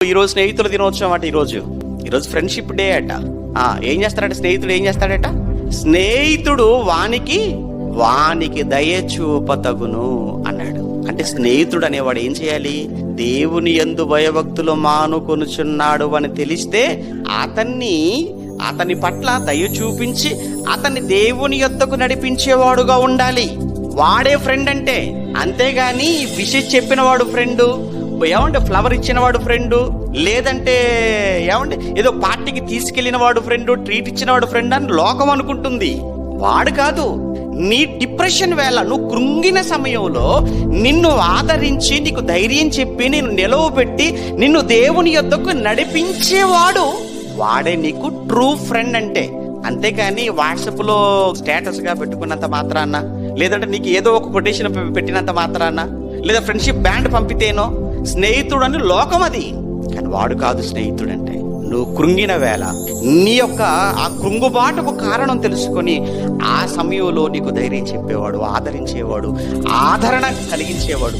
ఈరోజు స్నేహితుల దినోత్సవం అట. ఈరోజు ఫ్రెండ్షిప్ డే అట. ఏం చేస్తాడట స్నేహితుడు? ఏం చేస్తాడట? స్నేహితుడు వానికి దయ చూపతగును అన్నాడు. అంటే స్నేహితుడు అనేవాడు ఏం చేయాలి? దేవుని యందు భయభక్తులు మానుకొనుచున్నాడు అని తెలిస్తే అతని పట్ల దయ చూపించి అతన్ని దేవుని యొద్దకు నడిపించేవాడుగా ఉండాలి. వాడే ఫ్రెండ్ అంటే. అంతేగాని విషయం చెప్పిన వాడు ఫ్రెండు, ఫ్లవర్ ఇచ్చిన వాడు ఫ్రెండు, లేదంటే ఏదో పార్టీకి తీసుకెళ్లిన వాడు ఫ్రెండు, ట్రీట్ ఇచ్చిన వాడు ఫ్రెండ్ అని లోకం అనుకుంటుంది. వాడు కాదు. నీ డిప్రెషన్ వేళ, నువ్వు కృంగిన సమయంలో నిన్ను ఆదరించి నీకు ధైర్యం చెప్పి నిన్ను నిలవబెట్టి నిన్ను దేవుని యొద్దకు నడిపించేవాడు వాడే నీకు ట్రూ ఫ్రెండ్ అంటే. అంతేకాని వాట్సాప్ లో స్టేటస్ గా పెట్టుకున్నంత మాత్రాన, లేదంటే నీకు ఏదో ఒక కొటేషన్ పెట్టినంత మాత్రాన, లేదా ఫ్రెండ్షిప్ బ్యాండ్ పంపితేనో స్నేహితుడు అని లోకం అది. కానీ వాడు కాదు స్నేహితుడు అంటే. నువ్వు కృంగిన వేళ నీ యొక్క ఆ కృంగుబాటుకు కారణం తెలుసుకొని ఆ సమయంలో నీకు ధైర్యం చెప్పేవాడు, ఆదరించేవాడు, ఆదరణ కలిగించేవాడు.